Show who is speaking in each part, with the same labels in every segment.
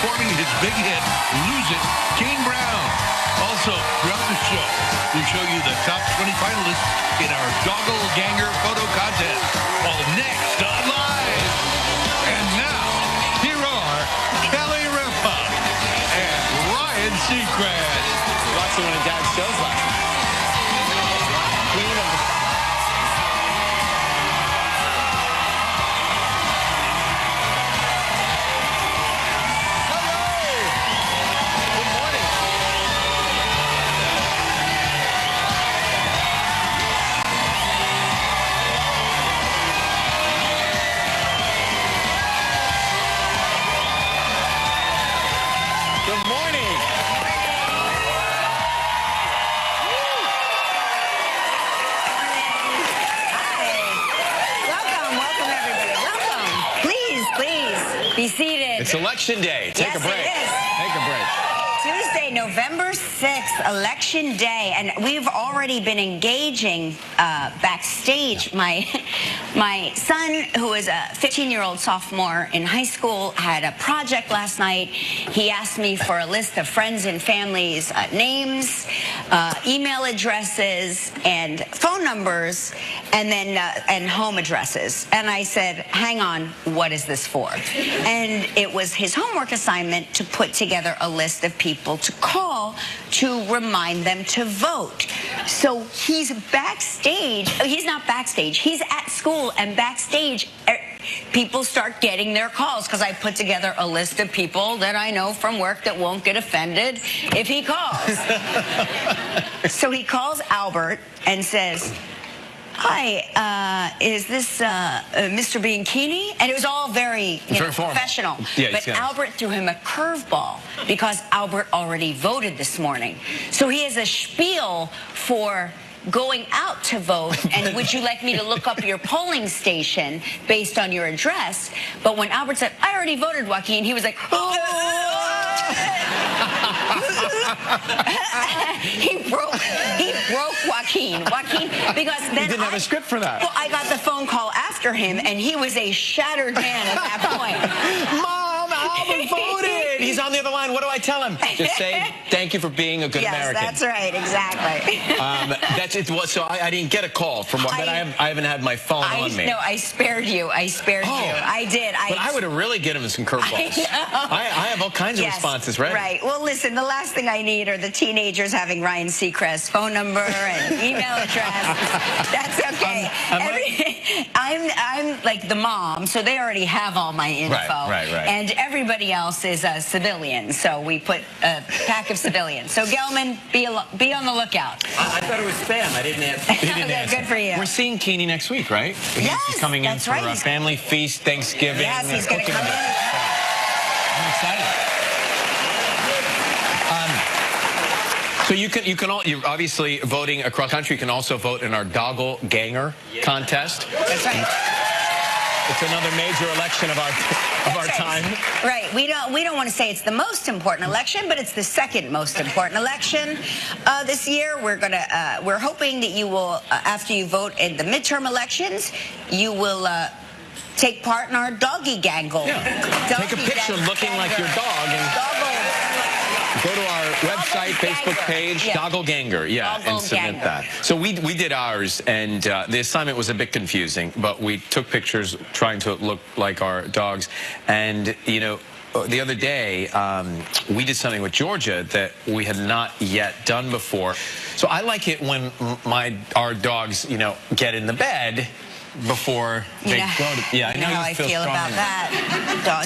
Speaker 1: performing his big hit, Lose It, Kane Brown. Also, throughout the show, we'll show you the top 20 finalists in our Doggle Ganger photo contest. All next on Live. And now, here are Kelly Ripa and Ryan Seacrest.
Speaker 2: Watching one of Dad's shows last night. Queen of the... Good morning.
Speaker 3: Welcome everybody. Welcome. Please be seated.
Speaker 2: It's election day. Take a break.
Speaker 3: It is.
Speaker 2: Take a break.
Speaker 3: Tuesday, November 6th, Election Day, and we've already been engaging backstage. My son, who is a 15-year-old sophomore in high school, had a project last night. He asked me for a list of friends and family's names, email addresses, and phone numbers, and then and home addresses. And I said, hang on, what is this for? And it was his homework assignment to put together a list of people to call to remind them to vote. So he's backstage. He's not backstage. He's at school, and backstage, people start getting their calls because I put together a list of people that I know from work that won't get offended if he calls. So he calls Albert and says, hi, is this Mr. Bianchini? And it was all very professional.
Speaker 2: Yeah,
Speaker 3: but Albert threw him a curveball because Albert already voted this morning. So he has a spiel for going out to vote, and would you like me to look up your polling station based on your address? But when Albert said, I already voted, Joaquin, he was like, he broke Joaquin, because then
Speaker 2: he didn't have a script for that.
Speaker 3: Well, I got the phone call after him, and he was a shattered man at that point.
Speaker 2: Mom, Albert voted. He's on the other line. What do I tell him? Just say thank you for being a good American.
Speaker 3: Yes, that's right, exactly.
Speaker 2: That's it. So I didn't get a call from one, but I haven't had my phone on me.
Speaker 3: No, I spared you. I spared you. I did.
Speaker 2: But I would have really given him some curveballs. I have all kinds of responses ready.
Speaker 3: Right. Well, listen, the last thing I need are the teenagers having Ryan Seacrest's phone number and email address. That's okay. I'm like the mom, so they already have all my info.
Speaker 2: Right.
Speaker 3: And everybody else is a civilian, so we put a pack of civilians. So Gelman, be on the lookout.
Speaker 2: I thought it was spam. I didn't answer.
Speaker 3: Good for you.
Speaker 2: We're seeing Keeney next week, right?
Speaker 3: Yes,
Speaker 2: he's coming in for a family feast, Thanksgiving.
Speaker 3: Yes, he's going to come in.
Speaker 2: I'm excited. So you're obviously voting across the country. You can also vote in our Doggle Ganger contest.
Speaker 3: That's right.
Speaker 2: It's another major election of our time.
Speaker 3: Right. We don't want to say it's the most important election, but it's the second most important election this year. We're hoping that you will, after you vote in the midterm elections, you will take part in our Doggy Gangle.
Speaker 2: Yeah. Take a picture looking like your dog and go to our website, Facebook page, Doggle Ganger, and submit that. So we did ours, and the assignment was a bit confusing, but we took pictures trying to look like our dogs. And, you know, the other day, we did something with Georgia that we had not yet done before. So I like it when our dogs, you know, get in the bed before they go to... Yeah, I know
Speaker 3: how I feel about that.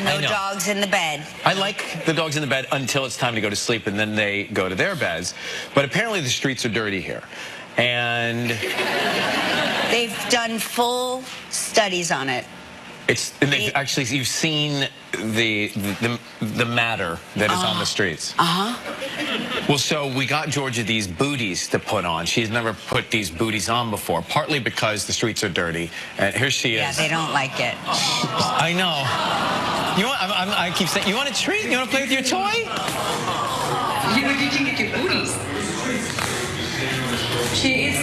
Speaker 3: No dogs in the bed.
Speaker 2: I like the dogs in the bed until it's time to go to sleep, and then they go to their beds. But apparently the streets are dirty here. And...
Speaker 3: They've done full studies on it.
Speaker 2: And actually, you've seen the matter that is on the streets. Well, so we got Georgia these booties to put on. She's never put these booties on before, partly because the streets are dirty. And here she is.
Speaker 3: Yeah, they don't like it.
Speaker 2: I know. You know what? I keep saying, you want a treat? You want to play with your toy?
Speaker 4: Where did you get your booties? She is...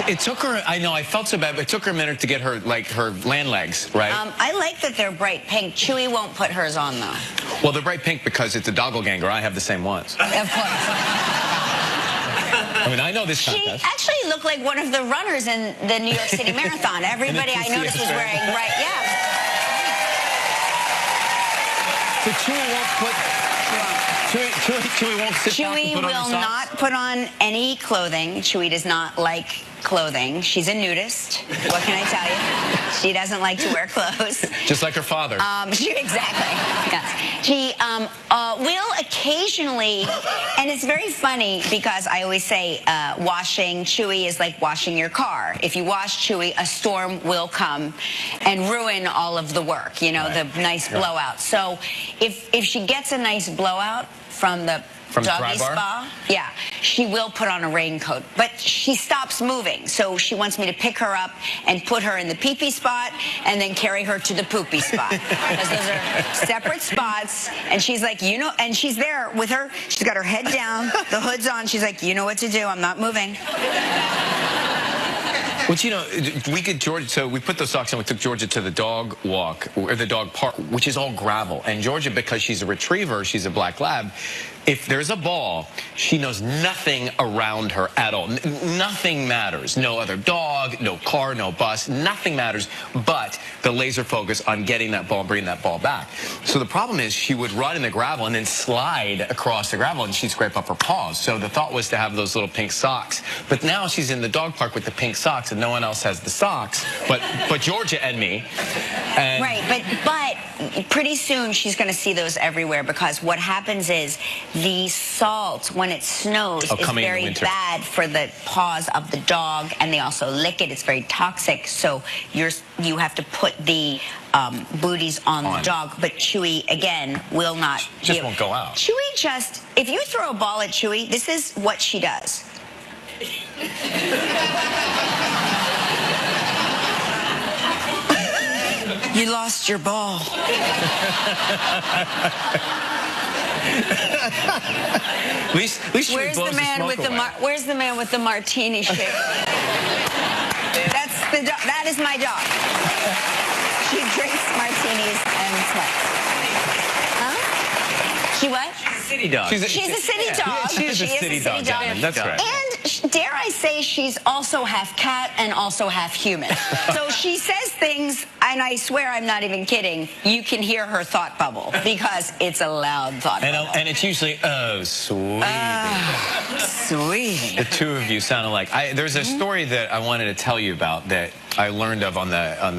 Speaker 2: It took her, I know, I felt so bad, but it took her a minute to get her, like, her land legs, right?
Speaker 3: I like that they're bright pink. Chewy won't put hers on, though.
Speaker 2: Well, they're bright pink because it's a doppelganger. I have the same ones.
Speaker 3: Of course.
Speaker 2: I mean, I know this
Speaker 3: She
Speaker 2: contest.
Speaker 3: actually looked like one of the runners in the New York City Marathon. Everybody I noticed was wearing
Speaker 2: So Chewy won't put... Chewy won't sit back and
Speaker 3: Chewy
Speaker 2: put on her
Speaker 3: will
Speaker 2: socks?
Speaker 3: not put on any clothing. Chewy does not like clothing. She's a nudist. What can I tell you? She doesn't like to wear clothes.
Speaker 2: Just like her father.
Speaker 3: Exactly. Yes. She will occasionally, and it's very funny because I always say washing Chewy is like washing your car. If you wash Chewy, a storm will come and ruin all of the work, you know, the nice blowout. So if she gets a nice blowout from the doggy spa, yeah, she will put on a raincoat, but she stops moving. So she wants me to pick her up and put her in the pee-pee spot and then carry her to the poopy spot. Because those are separate spots. And she's like, you know, and she's there with her. She's got her head down, the hood's on. She's like, you know what to do. I'm not moving.
Speaker 2: Which, you know, so we put those socks on, we took Georgia to the dog walk, or the dog park, which is all gravel. And Georgia, because she's a retriever, she's a black lab, if there's a ball, she knows nothing around her at all. Nothing matters. No other dog, no car, no bus, nothing matters but the laser focus on getting that ball, bringing that ball back. So the problem is she would run in the gravel and then slide across the gravel and she'd scrape up her paws. So the thought was to have those little pink socks. But now she's in the dog park with the pink socks and no one else has the socks, but Georgia and me. And
Speaker 3: right, but pretty soon she's going to see those everywhere because what happens is the salt, when it snows, is very bad for the paws of the dog, and they also lick it. It's very toxic, so you have to put the booties on the dog. But Chewy, again, will not.
Speaker 2: Just won't go out.
Speaker 3: Chewy just, if you throw a ball at Chewy, this is what she does. You lost your ball.
Speaker 2: At least
Speaker 3: where's the man with where's the man with the martini shape? That is my dog. She drinks martinis and smokes. Huh? She what?
Speaker 2: City dog.
Speaker 3: She's a city dog.
Speaker 2: She is a city dog. That's right.
Speaker 3: And dare I say, she's also half cat and also half human. So she says things, and I swear I'm not even kidding. You can hear her thought bubble because it's a loud thought bubble.
Speaker 2: And it's usually, oh, sweet.
Speaker 3: Sweet.
Speaker 2: The two of you sound alike. There's a story that I wanted to tell you about that I learned of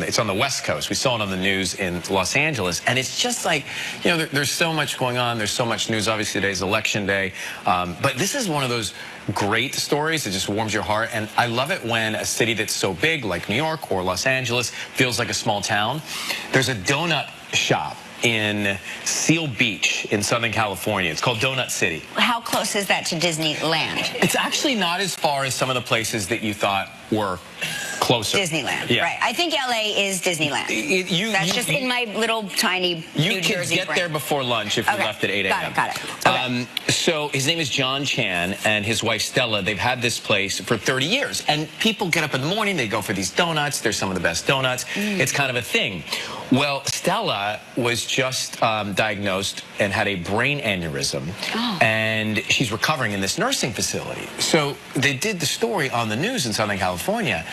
Speaker 2: it's on the West Coast. We saw it on the news in Los Angeles, and it's just like, you know, there's so much going on. There's so much news. Obviously, today's election day, but this is one of those great stories that just warms your heart. And I love it when a city that's so big, like New York or Los Angeles, feels like a small town. There's a donut shop in Seal Beach in Southern California. It's called Donut City.
Speaker 3: How close is that to Disneyland?
Speaker 2: It's actually not as far as some of the places that you thought were closer.
Speaker 3: Disneyland,
Speaker 2: yeah.
Speaker 3: Right. I think LA is Disneyland. That's just in my little tiny New Jersey
Speaker 2: You could get there before lunch if you left at 8 a.m.
Speaker 3: Got it. Okay.
Speaker 2: So his name is John Chan and his wife Stella. They've had this place for 30 years. And people get up in the morning, they go for these donuts. They're some of the best donuts. It's kind of a thing. Well, Stella was just diagnosed and had a brain aneurysm. And she's recovering in this nursing facility. So they did the story on the news in Southern California.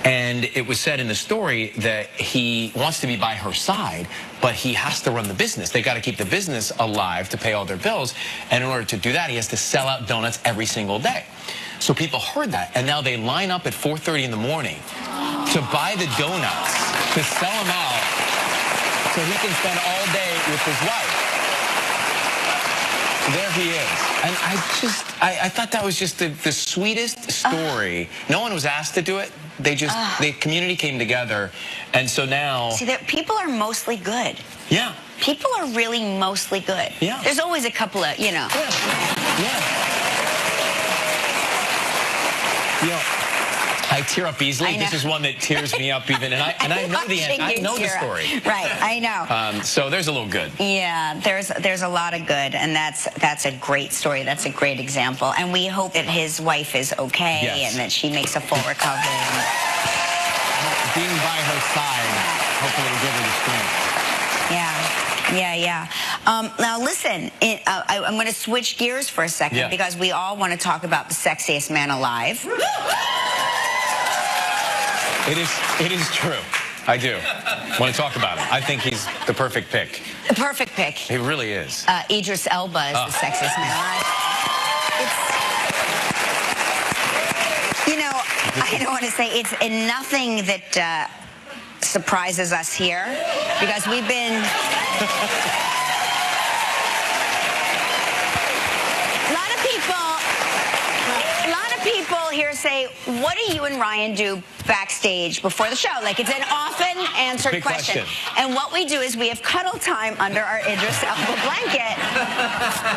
Speaker 2: And it was said in the story that he wants to be by her side, but he has to run the business. They got to keep the business alive to pay all their bills. And in order to do that, he has to sell out donuts every single day. So people heard that, and now they line up at 4:30 in the morning to buy the donuts, to sell them out, so he can spend all day with his wife. There he is. And I thought that was just the sweetest story. No one was asked to do it. The community came together. And so now...
Speaker 3: See, people are mostly good.
Speaker 2: Yeah.
Speaker 3: People are really mostly good.
Speaker 2: Yeah.
Speaker 3: There's always a couple of, you know.
Speaker 2: Yeah. I tear up easily. This is one that tears me up even, and I know the end. I know the story.
Speaker 3: Right, I know.
Speaker 2: So there's a little good.
Speaker 3: Yeah, there's a lot of good, and that's a great story. That's a great example, and we hope that his wife is okay and that she makes a full recovery.
Speaker 2: Being by her side, hopefully will give her the strength.
Speaker 3: Yeah. Now listen, I'm going to switch gears for a second because we all want to talk about the sexiest man alive.
Speaker 2: It is true. I do want to talk about him. I think he's the perfect pick.
Speaker 3: The perfect pick.
Speaker 2: He really is.
Speaker 3: Idris Elba is the sexiest man alive. You know, I don't want to say it's nothing that surprises us here because we've been... A lot of people here say, what do you and Ryan do backstage before the show? Like, it's an often answered question. And what we do is we have cuddle time under our Idris Elba blanket.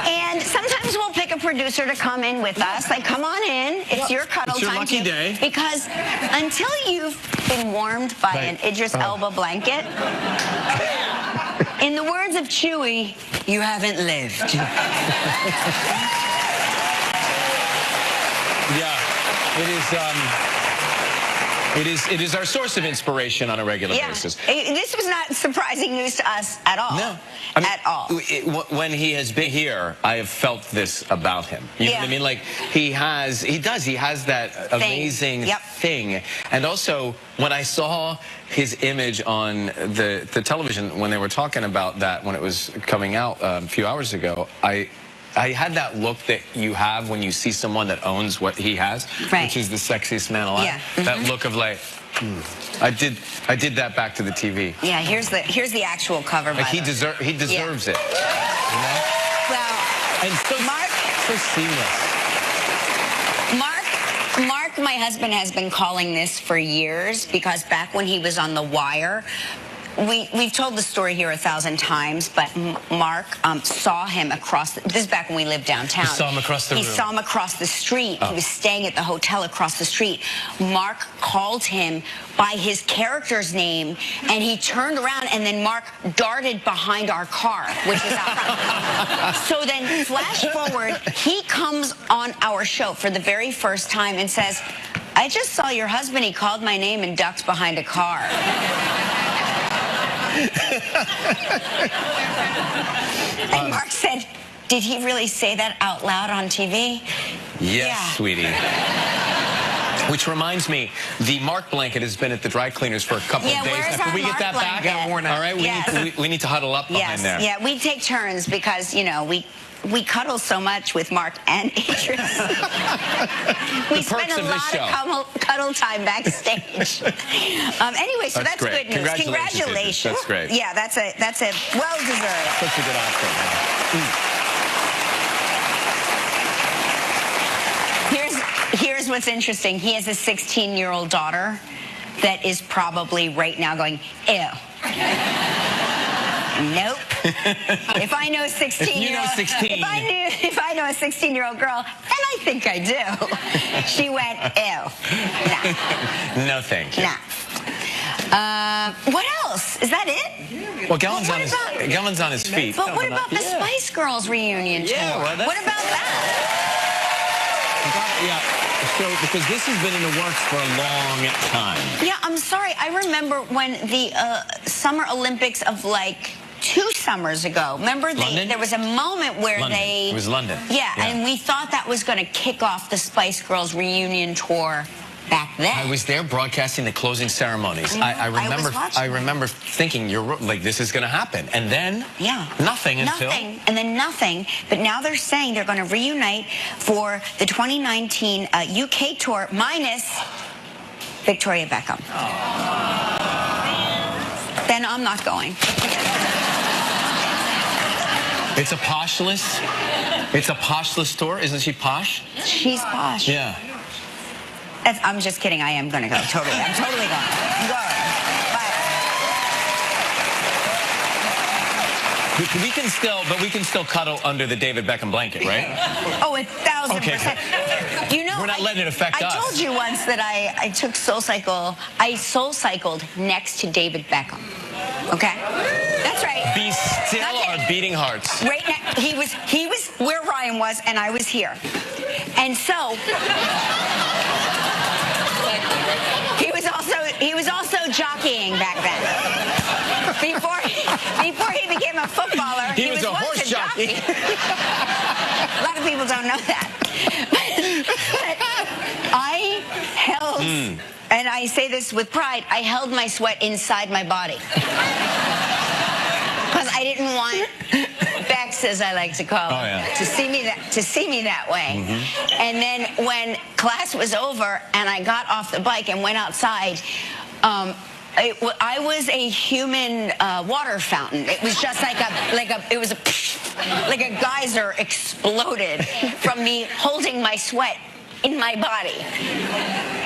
Speaker 3: And sometimes we'll pick a producer to come in with us. Like, come on in. It's your cuddle time.
Speaker 2: It's your lucky day.
Speaker 3: Because until you've been warmed by an Idris Elba blanket, in the words of Chewie, you haven't lived.
Speaker 2: It is our source of inspiration on a regular basis.
Speaker 3: This was not surprising news to us at all.
Speaker 2: No.
Speaker 3: At all.
Speaker 2: When he has been here, I have felt this about him. You know what I mean? Like, he has that amazing thing. And also, when I saw his image on the television, when they were talking about that, when it was coming out a few hours ago, I had that look that you have when you see someone that owns what he has, which is the sexiest man alive. Yeah. That look of like, I did that back to the TV.
Speaker 3: Yeah, here's the actual cover.
Speaker 2: Like he deserves it. You know?
Speaker 3: Well,
Speaker 2: and so seamless.
Speaker 3: Mark, my husband, has been calling this for years because back when he was on The Wire. We've told the story here 1,000 times, but Mark saw him across. This is back when we lived downtown.
Speaker 2: He saw him across the room.
Speaker 3: He saw him across the street. He was staying at the hotel across the street. Mark called him by his character's name, and he turned around, and then Mark darted behind our car, which is out front. So then, flash forward, he comes on our show for the very first time and says, "I just saw your husband. He called my name and ducked behind a car." And Mark said, "Did he really say that out loud on TV?"
Speaker 2: Yes, sweetie. Which reminds me, the Mark blanket has been at the dry cleaners for a couple of days.
Speaker 3: Where's
Speaker 2: Can
Speaker 3: our
Speaker 2: we get that
Speaker 3: Mark
Speaker 2: back?
Speaker 3: All
Speaker 2: right, we need to huddle up behind there.
Speaker 3: Yeah, we take turns because, you know, we cuddle so much with Mark and Idris. We spend a lot of cuddle time backstage. Anyway, so that's good news. Congratulations.
Speaker 2: That's great.
Speaker 3: Yeah, that's a well-deserved.
Speaker 2: Such a good outfit.
Speaker 3: Here's what's interesting. He has a 16-year-old daughter that is probably right now going, ew. Nope. If I know a 16-year-old, if I know a 16-year-old girl, and I think I do, she went, ew. Nah.
Speaker 2: No, thank you.
Speaker 3: Nah. What else? Is that it?
Speaker 2: Well, Gelman's on his feet.
Speaker 3: But what about the Spice Girls reunion tour? What about that?
Speaker 2: So, because this has been in the works for a long time.
Speaker 3: Yeah, I'm sorry. I remember when the Summer Olympics of like 2 summers ago. Remember there was a moment where
Speaker 2: It was London.
Speaker 3: Yeah, and we thought that was going to kick off the Spice Girls reunion tour back then.
Speaker 2: I was there broadcasting the closing ceremonies. I remember thinking, like, this is going to happen. And then nothing.
Speaker 3: And then nothing. But now they're saying they're going to reunite for the 2019 UK tour minus Victoria Beckham. Then I'm not going.
Speaker 2: It's a posh list. It's a posh list tour. Isn't she posh?
Speaker 3: She's posh.
Speaker 2: Yeah.
Speaker 3: I'm just kidding. I am going to go. Totally. I'm totally going. I'm going. But
Speaker 2: We can still cuddle under the David Beckham blanket, right?
Speaker 3: Oh, 1,000%. You know,
Speaker 2: we're not letting it affect us.
Speaker 3: I told you once that I took SoulCycle. I SoulCycled next to David Beckham. Okay, that's right.
Speaker 2: Be still our beating hearts.
Speaker 3: Right now, he was where Ryan was, and I was here, and so he was also jockeying back then. Before he became a footballer,
Speaker 2: he was a horse jockey.
Speaker 3: A lot of people don't know that. But I held, and I say this with pride, I held my sweat inside my body. Because I didn't want Bex, as I like to call him, to see me that way. And then when class was over and I got off the bike and went outside, I was a human water fountain. It was just like a geyser exploded from me holding my sweat in my body.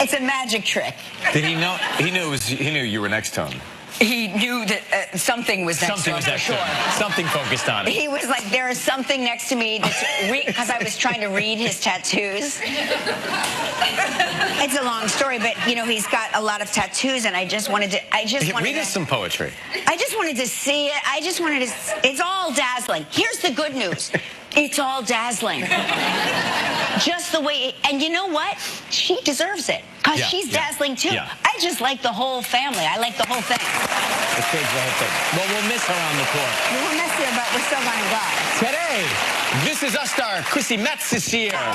Speaker 3: It's a magic trick.
Speaker 2: Did he know? He knew you were next to him.
Speaker 3: He knew that something was next to him, for sure.
Speaker 2: Something focused on it.
Speaker 3: He was like, there is something next to me, because I was trying to read his tattoos. It's a long story, but, you know, he's got a lot of tattoos, and I just wanted to...
Speaker 2: Read us some poetry.
Speaker 3: I just wanted to see it. It's all dazzling. Here's the good news. It's all dazzling. Just the way... And you know what? She deserves it, because she's dazzling, too.
Speaker 2: Yeah.
Speaker 3: I just like the whole family. I like the whole thing.
Speaker 2: Well, we'll miss her on the court.
Speaker 3: We will miss her, but we're still going to go.
Speaker 2: Today, This Is Us star Chrissy Metz is here.
Speaker 3: And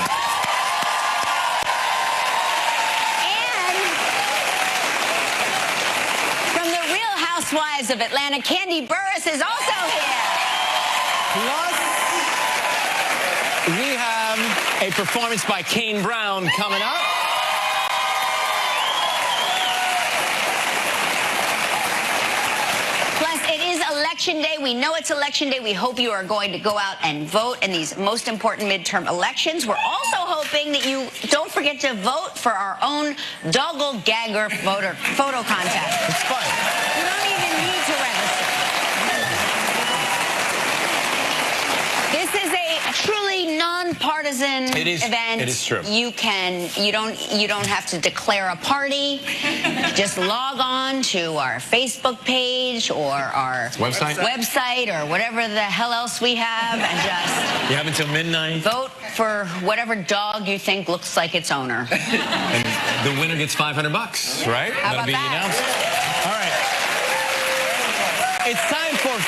Speaker 3: from the Real Housewives of Atlanta, Kandi Burruss is also here.
Speaker 2: Plus, we have a performance by Kane Brown coming up.
Speaker 3: Election day. We know it's election day. We hope you are going to go out and vote in these most important midterm elections. We're also hoping that you don't forget to vote for our own Doggle Gagger photo contest.
Speaker 2: It's fun.
Speaker 3: You don't even need to register. This is a truly non-partisan event.
Speaker 2: It is true.
Speaker 3: You don't have to declare a party. Just log on to our Facebook page or our website or whatever the hell else we have, and just
Speaker 2: you have until midnight.
Speaker 3: Vote for whatever dog you think looks like its owner.
Speaker 2: And the winner gets $500, right?
Speaker 3: How about that?
Speaker 2: Announced. All right. It's time for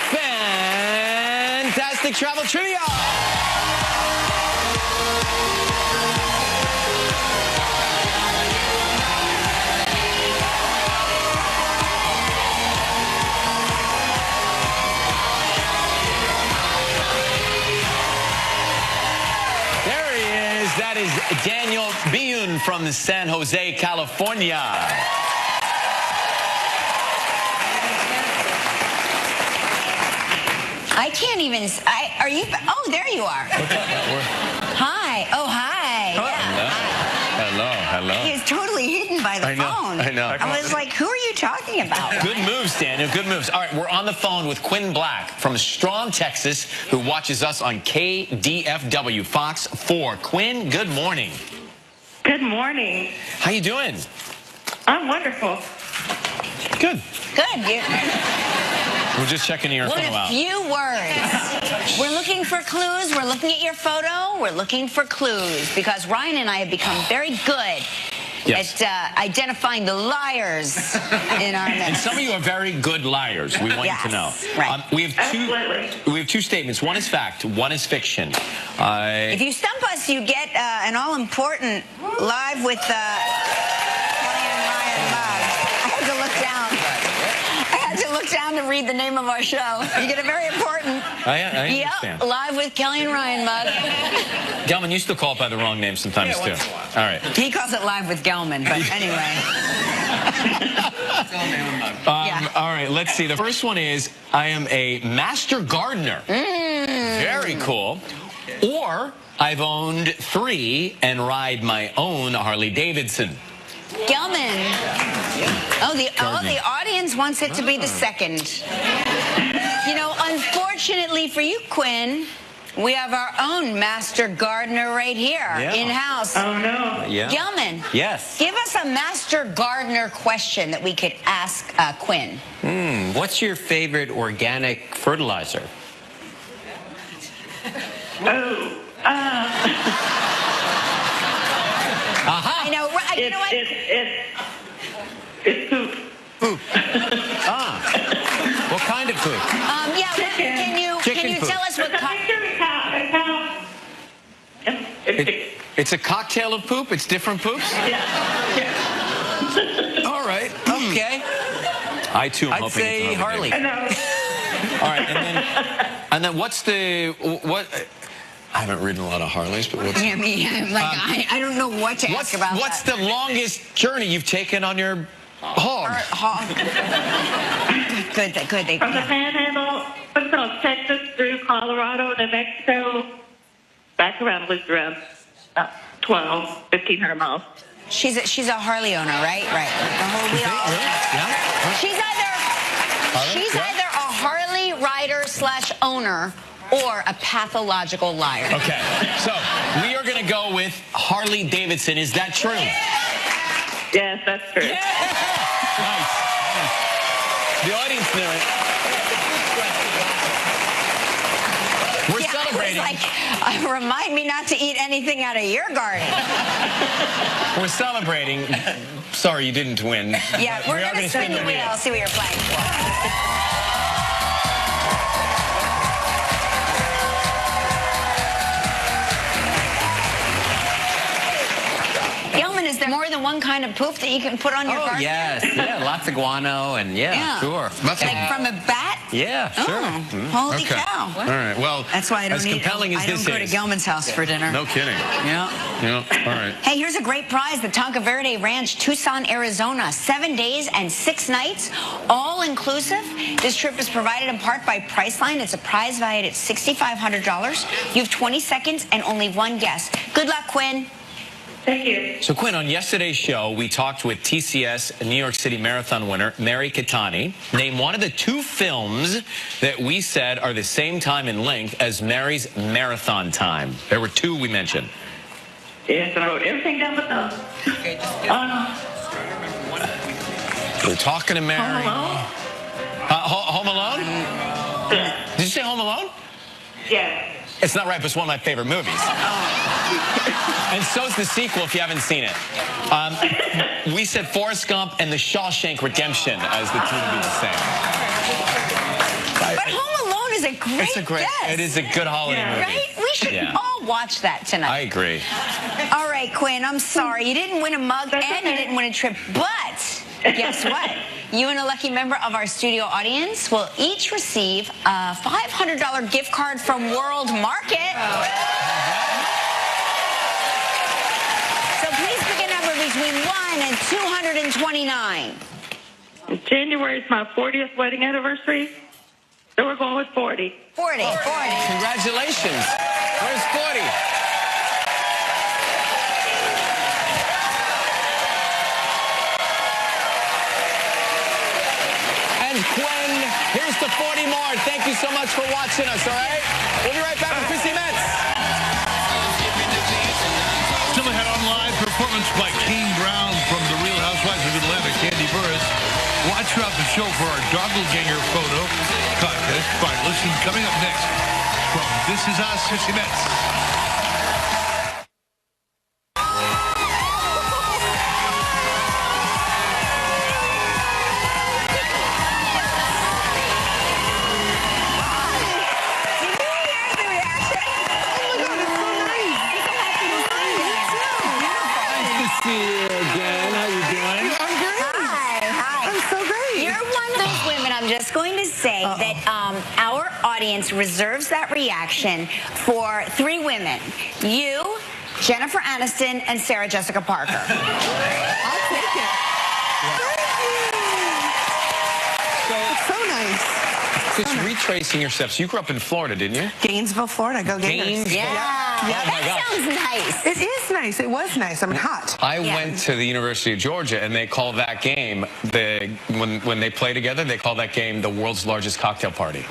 Speaker 2: Fantastic Travel Trivia. That is Daniel Biyun from San Jose, California.
Speaker 3: I can't even... are you... Oh, there you are. Hi. Oh, hi.
Speaker 2: Hello.
Speaker 3: He's totally hidden by the phone.
Speaker 2: I know.
Speaker 3: I was like, who are you talking about?
Speaker 2: Good moves, Daniel. Good moves. All right, we're on the phone with Quinn Black from Strong, Texas, who watches us on KDFW Fox 4. Quinn, good morning.
Speaker 5: Good morning.
Speaker 2: How you doing?
Speaker 5: I'm wonderful.
Speaker 2: Good.
Speaker 3: Good.
Speaker 2: We're just checking your photo out.
Speaker 3: What a few words. We're looking for clues. We're looking at your photo. We're looking for clues because Ryan and I have become very good at identifying the liars in our midst.
Speaker 2: And some of you are very good liars. We want you to know.
Speaker 3: Right.
Speaker 2: We have two statements. One is fact. One is fiction.
Speaker 3: If you stump us, you get an all-important live with Kelly and Ryan mug. I had to look down. I had to look down to read the name of our show. You get a very important
Speaker 2: I understand.
Speaker 3: Live with Kelly and Ryan mug.
Speaker 2: Gelman, you still call it by the wrong name sometimes, too. All right.
Speaker 3: He calls it Live with Gelman, but anyway.
Speaker 2: All right, let's see. The first one is, I am a master gardener. Very cool. Or, I've owned 3 and ride my own Harley Davidson.
Speaker 3: Gelman. Oh, the audience wants it to be the second. You know, unfortunately, Fortunately for you, Quinn, we have our own master gardener right here in-house.
Speaker 5: Oh, no.
Speaker 6: Yeah.
Speaker 3: Gelman,
Speaker 6: Yes.
Speaker 3: give us a master gardener question that we could ask Quinn.
Speaker 6: What's your favorite organic fertilizer?
Speaker 5: Oh,
Speaker 3: I know, you know what?
Speaker 5: it's poop.
Speaker 6: Poop. What kind of poop?
Speaker 3: Yeah, can you
Speaker 6: Chicken
Speaker 3: tell us what
Speaker 5: It's a cow.
Speaker 2: It's a cocktail of poop? It's different poops? All right.
Speaker 6: Okay.
Speaker 2: I, too, am
Speaker 6: I'd
Speaker 2: hoping
Speaker 6: say
Speaker 2: it's not
Speaker 6: Harley.
Speaker 5: I know.
Speaker 2: All right, and then what's the, what, I haven't ridden a lot of Harleys, but what's...
Speaker 3: I mean, I don't know what to ask about
Speaker 2: What's
Speaker 3: that.
Speaker 2: the longest journey you've taken on your hog?
Speaker 3: Good.
Speaker 5: From the Panhandle, from Texas through Colorado, New Mexico, back around at least around 1,500 miles.
Speaker 3: She's a Harley owner, right? Right. The whole wheel.
Speaker 2: Yeah.
Speaker 3: She's either a Harley rider / owner or a pathological liar.
Speaker 2: Okay, so we are going to go with Harley Davidson. Is that true?
Speaker 5: Yes, that's true.
Speaker 2: Nice. The audience knew it. We're celebrating.
Speaker 3: Like, remind me not to eat anything out of your garden.
Speaker 2: We're celebrating. Sorry, you didn't win.
Speaker 3: Yeah, we're going to spin the wheel. See what you're playing for. Gelman, is there more than one kind of poop that you can put on your garden?
Speaker 6: Yes. Yeah, lots of guano and sure.
Speaker 3: Like from a bat?
Speaker 6: Yeah, sure.
Speaker 3: Holy
Speaker 2: Okay.
Speaker 3: cow.
Speaker 2: All right, well,
Speaker 3: That's why I don't
Speaker 2: as
Speaker 3: eat.
Speaker 2: compelling as
Speaker 3: I don't
Speaker 2: this
Speaker 3: go to
Speaker 2: is.
Speaker 3: Gelman's house for dinner.
Speaker 2: No kidding.
Speaker 3: Yeah.
Speaker 2: Yeah, all right.
Speaker 3: Hey, here's a great prize. The Tonka Verde Ranch, Tucson, Arizona. 7 days and 6 nights, all inclusive. This trip is provided in part by Priceline. It's a prize valued at $6,500. You have 20 seconds and only one guess. Good luck, Quinn.
Speaker 5: Thank you.
Speaker 2: So, Quinn, on yesterday's show, we talked with TCS New York City Marathon winner Mary Catani. Name one of the 2 films that we said are the same time in length as Mary's marathon time. There were 2 we mentioned.
Speaker 5: Yes, I wrote everything down but those.
Speaker 2: We're talking to Mary.
Speaker 5: Home Alone?
Speaker 2: Home Alone? Did you say Home Alone?
Speaker 5: Yeah.
Speaker 2: It's not right, but it's one of my favorite movies. And so's the sequel if you haven't seen it. We said Forrest Gump and The Shawshank Redemption as the 2 to be the same.
Speaker 3: But Home Alone is a great guess.
Speaker 2: It is a good holiday movie.
Speaker 3: Right? We should all watch that tonight.
Speaker 2: I agree.
Speaker 3: All right, Quinn, I'm sorry. You didn't win a mug and you didn't win a trip, but guess what? You and a lucky member of our studio audience will each receive a $500 gift card from World Market. So please pick a number between 1 and 229.
Speaker 5: January is my 40th wedding anniversary, so we're going with 40.
Speaker 3: 40.
Speaker 2: Congratulations. Where's 40? And Quinn, here's the 40 more. Thank you so much for watching us, all right? We'll be right back with Chrissy Metz.
Speaker 1: Still ahead on live performance by King Brown from The Real Housewives of Atlanta, Candy Burris. Watch throughout the show for our Doppelganger photo contest finalists. And coming up next from This Is Us, Chrissy Metz.
Speaker 3: Going to say that our audience reserves that reaction for 3 women. You, Jennifer Aniston, and Sarah Jessica Parker.
Speaker 7: I'll take it. Thank you. So nice.
Speaker 2: Just retracing your steps. You grew up in Florida, didn't you?
Speaker 7: Gainesville, Florida. Go Gators.
Speaker 2: Gainesville.
Speaker 3: Yeah.
Speaker 2: Oh, my
Speaker 3: That
Speaker 2: God.
Speaker 3: sounds nice.
Speaker 7: It is nice. It was nice. I mean, hot.
Speaker 2: I went to the University of Georgia, and they call that game, when they play together, they call that game the world's largest cocktail party.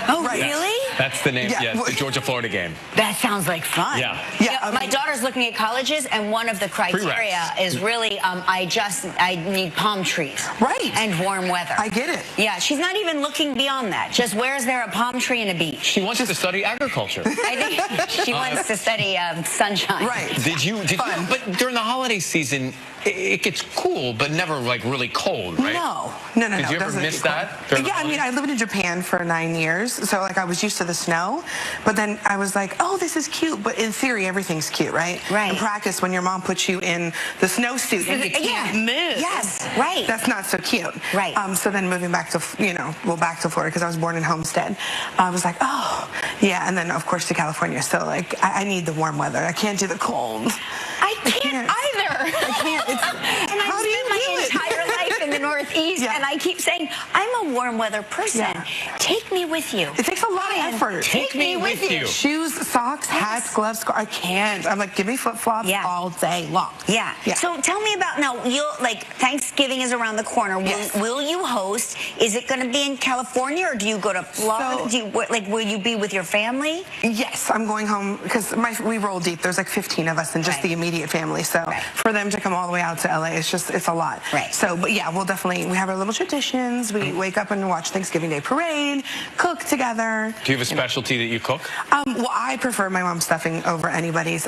Speaker 3: Oh, really?
Speaker 2: That's the name.
Speaker 7: Yeah.
Speaker 2: Yes, the Georgia-Florida game.
Speaker 3: That sounds like fun.
Speaker 2: Yeah.
Speaker 3: You know, my daughter's looking at colleges, and one of the criteria
Speaker 2: Prereqs.
Speaker 3: is really, I need palm trees.
Speaker 7: Right.
Speaker 3: And warm weather.
Speaker 7: I get it.
Speaker 3: Yeah, she's not even looking beyond that. Just where is there a palm tree and a beach?
Speaker 2: She wants to study agriculture.
Speaker 3: I think she wants to study sunshine.
Speaker 7: Right.
Speaker 2: Did you? But during the holiday season, it gets cool, but never like really cold, right?
Speaker 7: No.
Speaker 2: Did you ever
Speaker 7: Doesn't
Speaker 2: miss
Speaker 7: get
Speaker 2: that?
Speaker 7: cold.
Speaker 2: during the
Speaker 7: Yeah, I mean, I lived in Japan for 9 years, so like I was used to the snow. But then I was like, oh, this is cute. But in theory, everything's cute, right?
Speaker 3: Right.
Speaker 7: In practice, when your mom puts you in the snowsuit and you can't move.
Speaker 3: Yes, right.
Speaker 7: That's not so cute.
Speaker 3: Right.
Speaker 7: So then moving back to, back to Florida, because I was born in Homestead, I was like, oh, yeah. And then, of course, to California. So, like, I need the warm weather. I can't do the cold.
Speaker 3: I can't either.
Speaker 7: I can't.
Speaker 3: And
Speaker 7: How
Speaker 3: I've
Speaker 7: do you
Speaker 3: spent my
Speaker 7: do it?
Speaker 3: entire life in the Northeast,
Speaker 7: Yeah.
Speaker 3: and I keep saying, I'm a warm weather person.
Speaker 7: Yeah.
Speaker 3: Take me with you.
Speaker 7: It takes a lot of
Speaker 3: Ryan,
Speaker 7: effort.
Speaker 3: Take me with you.
Speaker 7: Shoes, socks, hats, gloves. I can't. I'm like, give me flip-flops
Speaker 3: Yeah.
Speaker 7: all day long.
Speaker 3: Yeah.
Speaker 7: Yeah.
Speaker 3: So tell me about now. Thanksgiving is around the corner.
Speaker 7: Yes.
Speaker 3: Will you host? Is it going to be in California, or do you go to Florida?
Speaker 7: So-
Speaker 3: Will you be with your family?
Speaker 7: Yes, I'm going home because we roll deep. There's like 15 of us in just
Speaker 3: Right.
Speaker 7: the immediate family. So
Speaker 3: Right.
Speaker 7: for them to come all the way out to LA, it's a lot.
Speaker 3: Right.
Speaker 7: So, but yeah, we have our little traditions. We wake up and watch Thanksgiving Day parade, cook together.
Speaker 2: Do you have a specialty that you cook?
Speaker 7: Well, I prefer my mom's stuffing over anybody's.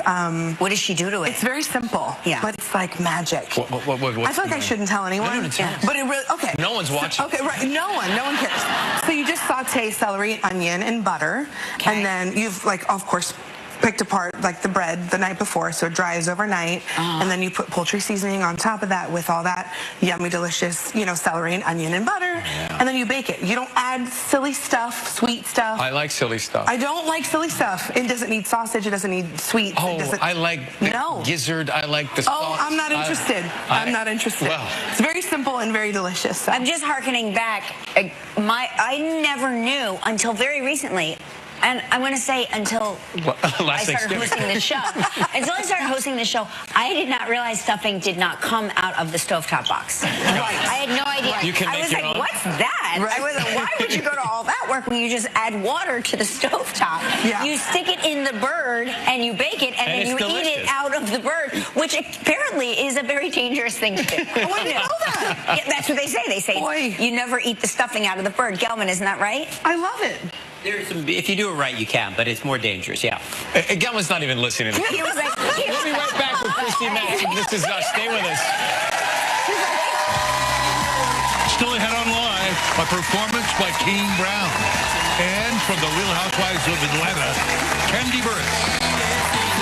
Speaker 3: What does she do to it?
Speaker 7: It's very simple.
Speaker 3: Yeah.
Speaker 7: But it's like magic.
Speaker 2: What
Speaker 7: I feel like I shouldn't tell anyone.
Speaker 2: No, tell us.
Speaker 7: But it really, okay.
Speaker 2: No one's watching.
Speaker 7: Okay, right. No one cares. So you just saute celery, onion, and butter.
Speaker 3: Okay.
Speaker 7: And then you've, like, of course, picked apart like the bread the night before, so it dries overnight. And then you put poultry seasoning on top of that with all that yummy, delicious, celery and onion and butter. And then you bake it. You don't add silly stuff, sweet stuff.
Speaker 2: I like silly stuff.
Speaker 7: I don't like silly stuff. It doesn't need sausage. It doesn't need sweets.
Speaker 2: Oh,
Speaker 7: it doesn't,
Speaker 2: I like the gizzard. I like the
Speaker 7: Oh,
Speaker 2: sauce.
Speaker 7: I'm not interested. I'm not interested.
Speaker 2: Well.
Speaker 7: It's very simple and very delicious. So.
Speaker 3: I'm just hearkening back. I never knew until very recently. And I'm going to say until I started hosting this show. Until I started hosting this show, I did not realize stuffing did not come out of the stovetop box. Right. I had no idea.
Speaker 2: You can
Speaker 3: I
Speaker 2: make
Speaker 3: was
Speaker 2: your
Speaker 3: like,
Speaker 2: own?
Speaker 3: what's that?
Speaker 7: Right.
Speaker 3: I was like, why would you go to all that work when you just add water to the stovetop?
Speaker 7: Yeah.
Speaker 3: You stick it in the bird and you bake it, and then you
Speaker 2: it's
Speaker 3: eat it
Speaker 2: delicious.
Speaker 3: out of the bird, which apparently is a very dangerous thing to do.
Speaker 7: Oh, I didn't know that.
Speaker 3: Yeah, that's what they say. They say
Speaker 7: Boy.
Speaker 3: you never eat the stuffing out of the bird. Gelman, isn't that right?
Speaker 7: I love it.
Speaker 6: If you do it right, you can, but it's more dangerous, yeah.
Speaker 2: Gelman's not even listening.
Speaker 3: He was like,
Speaker 2: We'll be right back with Christy Mack. This is us. Stay with us.
Speaker 1: Still ahead on live, a performance by King Brown. And from the Real Housewives of Atlanta, Candy Burris.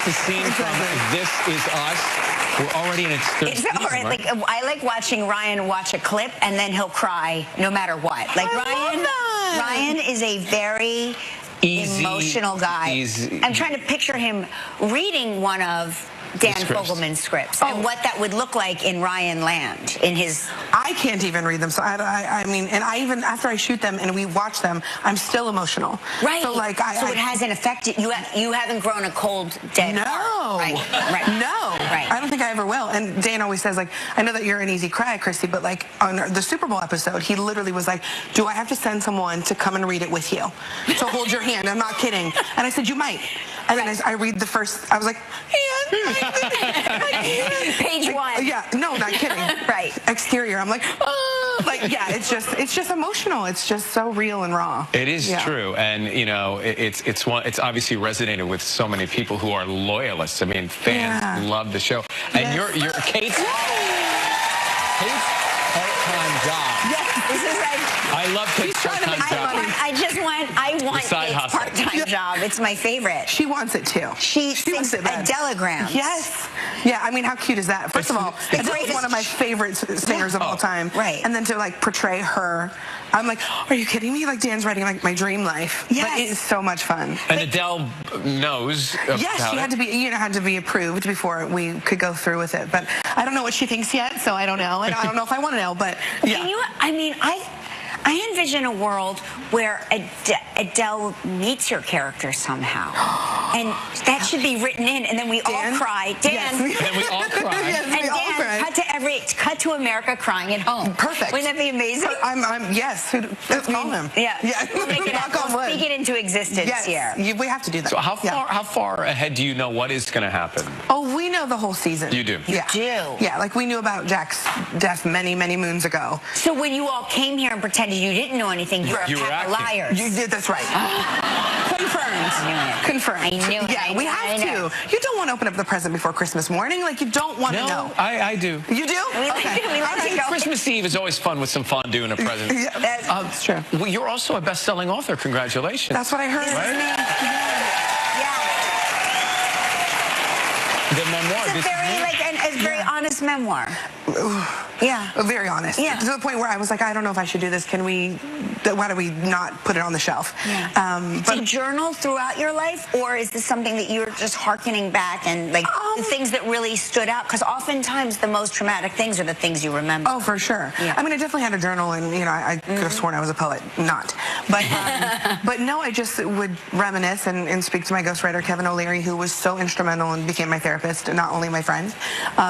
Speaker 2: The scene from This Is Us. We're already in its third
Speaker 3: It's
Speaker 2: season,
Speaker 3: all right.
Speaker 2: right?
Speaker 3: Like, I like watching Ryan watch a clip and then he'll cry no matter what. Like
Speaker 7: I love that.
Speaker 3: Ryan is a very
Speaker 2: Easy,
Speaker 3: emotional guy.
Speaker 2: easy.
Speaker 3: I'm trying to picture him reading one of Dan
Speaker 2: scripts.
Speaker 3: Fogelman's scripts
Speaker 7: Oh.
Speaker 3: and what that would look like in Ryan Land in his.
Speaker 7: I can't even read them. So I mean, and I even after I shoot them and we watch them, I'm still emotional.
Speaker 3: Right.
Speaker 7: So like
Speaker 3: so it hasn't affected you. You haven't grown a cold, dead
Speaker 7: No.
Speaker 3: heart. Right.
Speaker 7: No.
Speaker 3: Right.
Speaker 7: I don't think I ever will. And Dan always says, like, I know that you're an easy cry, Christy, but like on the Super Bowl episode, he literally was like, do I have to send someone to come and read it with you? To hold your hand. I'm not kidding. And I said, you might. And then I read the first, I was like,
Speaker 3: Page one.
Speaker 7: Yeah, no, not kidding.
Speaker 3: Right.
Speaker 7: Exterior, I'm like, oh, like, yeah, it's just emotional. It's just so real and raw.
Speaker 2: It is
Speaker 7: Yeah.
Speaker 2: true, and it's obviously resonated with so many people who are loyalists. I mean, fans
Speaker 7: Yeah.
Speaker 2: love the show, and
Speaker 7: Yes.
Speaker 2: you're Kate's part-time job.
Speaker 3: Yes. This is like.
Speaker 2: I love Kate's
Speaker 7: trying to
Speaker 2: part-time
Speaker 7: make
Speaker 2: job.
Speaker 7: money.
Speaker 3: I want
Speaker 2: side
Speaker 3: Kate's
Speaker 2: hustle.
Speaker 3: part-time job. It's my favorite.
Speaker 7: She wants it too.
Speaker 3: She sings
Speaker 7: wants it bad.
Speaker 3: Adelegrams.
Speaker 7: Yes. Yeah, I mean, how cute is that? First of all,
Speaker 3: The
Speaker 7: Adele's
Speaker 3: greatest-
Speaker 7: one of my favorite singers of all time.
Speaker 3: Right.
Speaker 7: And then to like portray her, I'm like, are you kidding me? Like Dan's writing like my dream life.
Speaker 3: Yes.
Speaker 7: But it is so much fun.
Speaker 2: And Adele knows about
Speaker 7: Yes, she had to be, had to be approved before we could go through with it. But I don't know what she thinks yet, so I don't know. And I don't know if I want to know, but yeah.
Speaker 3: Can you? I mean, I envision a world where Adele meets your character somehow, and that should be written in, and then we all
Speaker 7: Dan?
Speaker 3: cry. Dan.
Speaker 7: Yes.
Speaker 2: And we all cry.
Speaker 7: Yes, we
Speaker 3: And
Speaker 7: all
Speaker 3: Dan,
Speaker 7: cry.
Speaker 3: cut to cut to America crying at home.
Speaker 7: Perfect.
Speaker 3: Wouldn't that be amazing?
Speaker 7: Yes. Let's call him.
Speaker 3: Yeah. We'll make it
Speaker 7: Knock on wood.
Speaker 3: speak it into existence here.
Speaker 7: We have to do that.
Speaker 2: So how far ahead do you know what is going to happen?
Speaker 7: Oh, we know the whole season.
Speaker 2: You do?
Speaker 3: You do?
Speaker 7: Yeah, like we knew about Jack's death many, many moons ago.
Speaker 3: So when you all came here and pretended you didn't know anything, you were a pack of liars.
Speaker 7: You did, that's right. Confirmed. Confirmed.
Speaker 3: I knew it.
Speaker 7: Yeah, we have to. You don't want to open up the present before Christmas morning. Like, you don't want to know.
Speaker 2: I do.
Speaker 7: You do?
Speaker 3: We like to go.
Speaker 2: Christmas Eve is always fun with some fondue and a present.
Speaker 7: Yeah, that's true.
Speaker 2: Well, you're also a best-selling author. Congratulations.
Speaker 7: That's what I heard.
Speaker 3: Yeah.
Speaker 2: The memoir.
Speaker 3: It's a very honest memoir. Yeah.
Speaker 7: Very honest.
Speaker 3: Yeah.
Speaker 7: To the point where I was like, I don't know if I should do this. Why do we not put it on the shelf?
Speaker 3: Yeah. Do you journal throughout your life, or is this something that you're just hearkening back and like the things that really stood out? Because oftentimes the most traumatic things are the things you remember.
Speaker 7: Oh, for sure.
Speaker 3: Yeah.
Speaker 7: I mean, I definitely had a journal, and I could have sworn I was a poet. Not. But but no, I just would reminisce and speak to my ghostwriter, Kevin O'Leary, who was so instrumental and became my therapist, and not only my friend,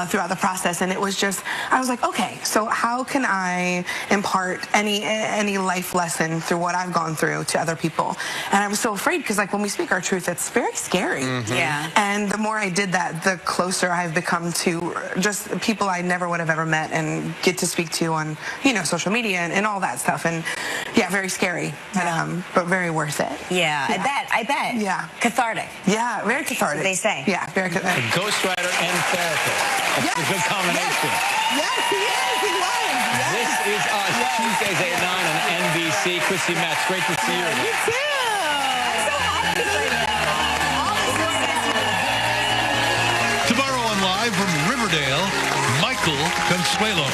Speaker 7: throughout the process. And it was just, I was like, okay, so how can I impart any life lesson through what I've gone through to other people? And I was so afraid, because like when we speak our truth, it's very scary.
Speaker 3: Yeah.
Speaker 7: And the more I did that, the closer I've become to just people I never would have ever met and get to speak to on, social media and all that stuff. And yeah, very scary, but very worth it.
Speaker 3: Yeah, I bet.
Speaker 7: Yeah.
Speaker 3: Cathartic.
Speaker 7: Yeah, very cathartic.
Speaker 3: That's what they say.
Speaker 7: Yeah, very cathartic.
Speaker 2: Ghostwriter and therapist. That's a good combination.
Speaker 7: Yes, he is. He was. Yes.
Speaker 2: This is us, Tuesdays at 9 on NBC. Chrissy Metz, great to see you.
Speaker 7: You too. I'm so happy for you.
Speaker 1: Tomorrow on Live from Riverdale, Michael Consuelo.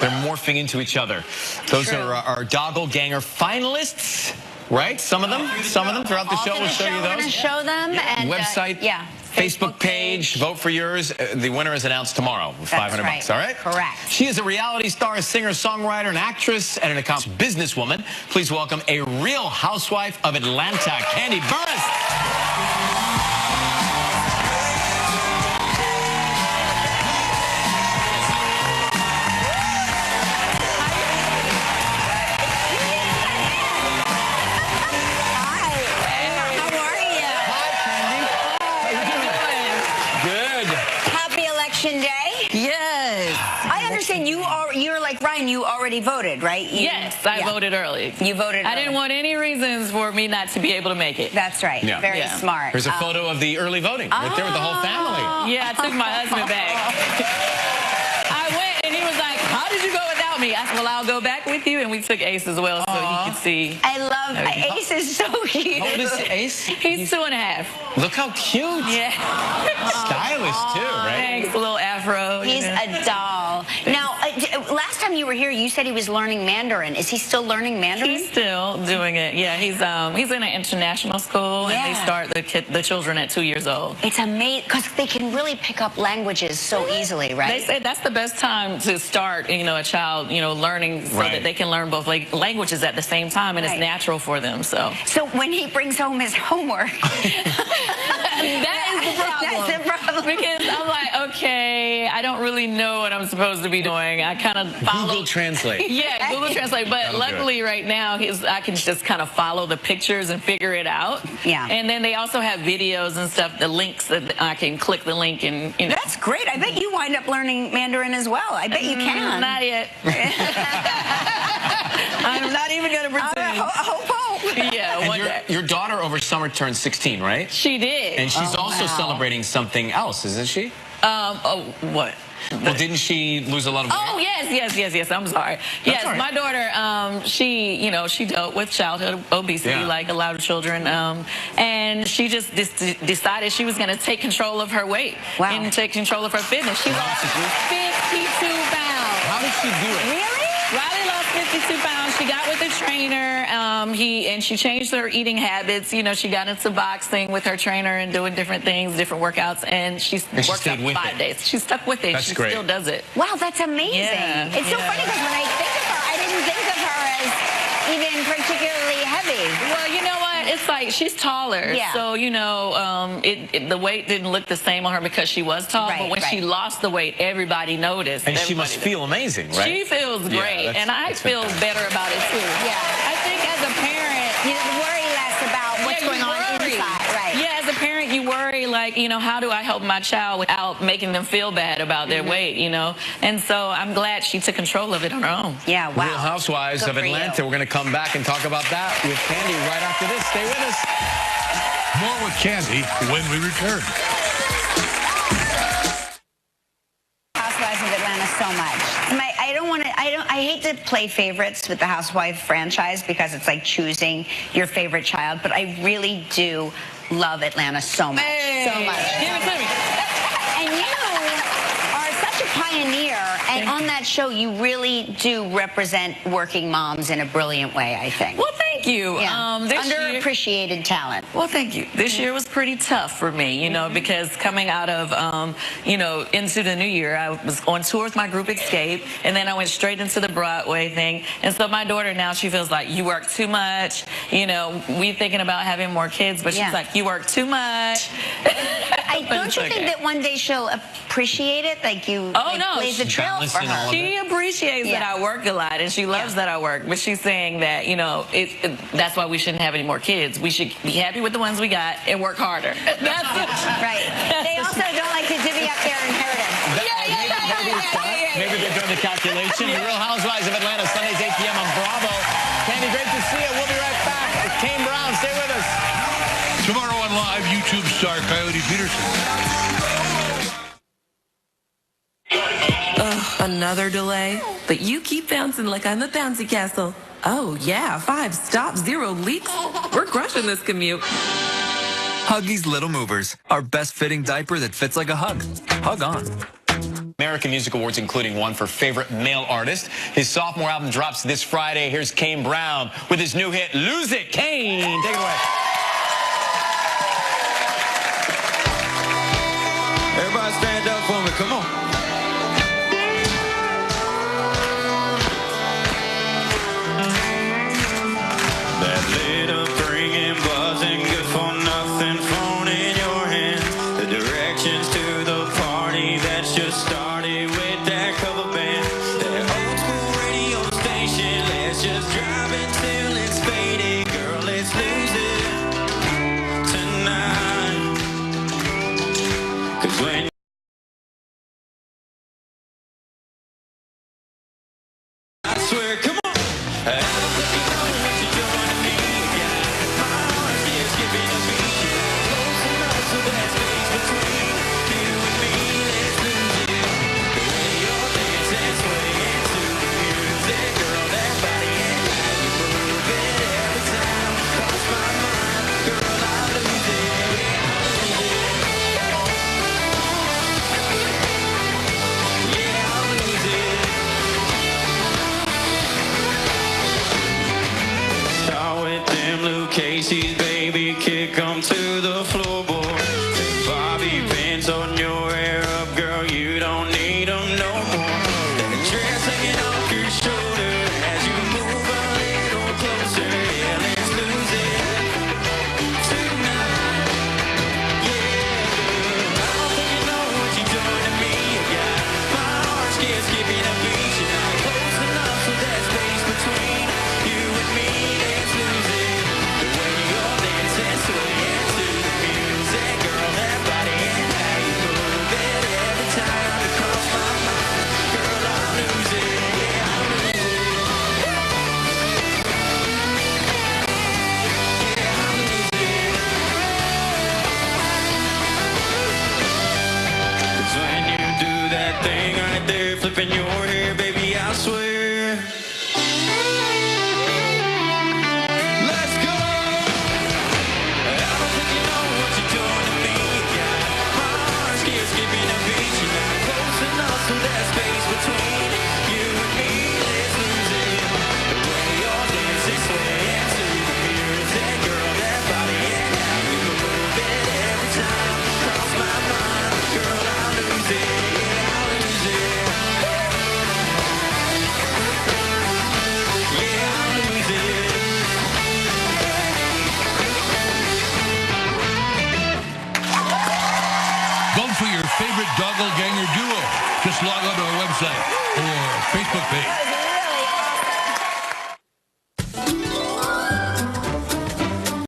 Speaker 2: They're morphing into each other. Those are our Doggle Ganger finalists, right? Some of them throughout the show. We'll show you
Speaker 3: We're going to
Speaker 2: those.
Speaker 3: show them. And,
Speaker 2: Website,
Speaker 3: yeah.
Speaker 2: Facebook page, vote for yours. The winner is announced tomorrow with $500 bucks, all right?
Speaker 3: Correct.
Speaker 2: She is a reality star, a singer, songwriter, an actress, and an accomplished businesswoman. Please welcome a real housewife of Atlanta, Kandi Burruss.
Speaker 3: Yes. I understand you're like Ryan, you already voted, right?
Speaker 8: Yes, I voted early.
Speaker 3: You voted early.
Speaker 8: I didn't want any reasons for me not to be able to make it.
Speaker 3: That's right.
Speaker 2: Yeah.
Speaker 3: Very smart.
Speaker 2: Here's a photo of the early voting right there with the whole family.
Speaker 8: Yeah, I took my husband back. I went and he was like, how did you go without me? I said, well, I'll go back with you. And we took Ace as well so he could see.
Speaker 3: I love Ace is so cute.
Speaker 2: How old is Ace?
Speaker 8: He's 2.5.
Speaker 2: Look how cute.
Speaker 8: Yeah.
Speaker 2: Stylish too, right?
Speaker 8: Thanks, a little afro.
Speaker 3: He's a doll. Now, last time you were here, you said he was learning Mandarin. Is he still learning Mandarin?
Speaker 8: He's still doing it. Yeah, he's in an international school, and they start the children at 2 years old.
Speaker 3: It's amazing because they can really pick up languages so easily, right?
Speaker 8: They say that's the best time to start, a child, learning so that they can learn both languages at the same time, and it's natural for them. So
Speaker 3: when he brings home his homework,
Speaker 8: that is the problem.
Speaker 3: That's the problem.
Speaker 8: Because I'm like, okay, I don't really know what I'm supposed to be doing. I kind of follow.
Speaker 2: Google Translate.
Speaker 8: Yeah, Google Translate. But luckily right now, I can just kind of follow the pictures and figure it out.
Speaker 3: Yeah.
Speaker 8: And then they also have videos and stuff, the links that I can click the link and,
Speaker 3: That's great. I bet you wind up learning Mandarin as well. I bet you can.
Speaker 8: Not yet. I'm not even going to pretend.
Speaker 3: Hope.
Speaker 8: Yeah,
Speaker 2: and your daughter over summer turned 16, right?
Speaker 8: She did.
Speaker 2: And she's also celebrating something else, isn't she?
Speaker 8: What?
Speaker 2: Well, didn't she lose a lot of weight?
Speaker 8: Oh, yes. I'm sorry. Yes,
Speaker 2: all right.
Speaker 8: my daughter, she dealt with childhood obesity like a lot of children. And she just decided she was going to take control of her weight and take control of her fitness. She lost 52 pounds.
Speaker 2: How did she do it?
Speaker 3: Really?
Speaker 8: Riley lost 52 pounds. She got with a trainer. And she changed her eating habits. She got into boxing with her trainer and doing different things, different workouts. And she worked out 5 days. She stuck with it. She still does it.
Speaker 3: Wow, that's amazing.
Speaker 8: Yeah,
Speaker 3: it's so funny because when I think of her, I didn't think of her as even particularly heavy.
Speaker 8: Well, you know what? It's like she's taller.
Speaker 3: Yeah.
Speaker 8: So, you know, the weight didn't look the same on her because she was tall.
Speaker 3: Right,
Speaker 8: but when she lost the weight, everybody noticed.
Speaker 2: And she must feel amazing, right?
Speaker 8: She feels great.
Speaker 2: Yeah,
Speaker 8: and I feel better about it, too.
Speaker 3: Yeah.
Speaker 8: I think as a parent,
Speaker 3: you worry less about what's going on inside. Right.
Speaker 8: Yeah, as a parent, you worry, like, you know, how do I help my child without making them feel bad about their weight, you know? And so I'm glad she took control of it on her own.
Speaker 3: Yeah, wow.
Speaker 2: Real Housewives of Atlanta. We're going to come back and talk about that with Candy right after this. Stay with us.
Speaker 1: More with Candy when we return.
Speaker 3: Housewives of Atlanta so much. I hate to play favorites with the Housewife franchise because it's like choosing your favorite child, but I really do love Atlanta so much. So much.
Speaker 8: Give it to me.
Speaker 3: And you are such a pioneer, and on that show, you really do represent working moms in a brilliant way, I think.
Speaker 8: Well, thank you.
Speaker 3: Yeah.
Speaker 8: Underappreciated
Speaker 3: talent.
Speaker 8: Well, thank you. This year was pretty tough for me, you know, because coming out of, you know, into the new year, I was on tour with my group Escape, and then I went straight into the Broadway thing. And so my daughter now, she feels like, you work too much. You know, we thinking about having more kids, but she's like, you work too much.
Speaker 3: Don't you think that one day she'll appreciate it? Like you blaze a trail for her.
Speaker 8: She appreciates that I work a lot, and she loves that I work. But she's saying that, you know, that's why we shouldn't have any more kids. We should be happy with the ones we got and work harder. That's
Speaker 3: right. They also don't like to divvy up their inheritance.
Speaker 2: Maybe they're doing the calculation. The Real Housewives of Atlanta, Sundays 8 p.m. on Bravo. Candy, great to see you. We'll be right back with Kane Brown. Stay with us.
Speaker 1: Tomorrow on Live, YouTube star Coyote Peterson.
Speaker 9: Another delay? But you keep bouncing like I'm a bouncy castle. Oh, yeah, 5 stops, 0 leaks. We're crushing this commute.
Speaker 10: Huggies Little Movers, our best fitting diaper that fits like a hug. Hug on.
Speaker 2: American Music Awards, including one for Favorite Male Artist. His sophomore album drops this Friday. Here's Kane Brown with his new hit, Lose It. Kane, take it away.
Speaker 11: Everybody stand up for me, come on. That little bringing, buzzing, good for nothing phone in your hand. The directions to the party that's just started with that cover band. That old school radio station, let's just drive until it's faded. Girl, let's lose it tonight. 'Cause when I swear, come on. I don't think you know what you're doing to me. Yeah, my heart is skipping a beat. Close enough so that space between you and me. Let's lose it. The way you're dancing, swaying to the music, girl, that body and how you move it every time. Cross my mind, girl, I lose it. Yeah, I lose it. Start with them Luke Casey's, baby, kick 'em to the floorboard. Take Bobby pins on your hair up, girl, you don't need 'em no more. That dress hanging off your shoulder as you move a little closer. Yeah, let's lose it tonight. Yeah, girl, I don't think you know what you're doing to me. You got my heart scared, skipping a beat. You're not close enough so that space between you and me. Let's lose it. The way you're dancing, swaying to the music, girl, that body and how you move it every time you cross my mind, girl, I lose it. Yeah, I lose it. Yeah, I lose it. 'Cause when you do that thing right there, flipping your hair
Speaker 1: Ganger Duo. Just log on to our website or Facebook page.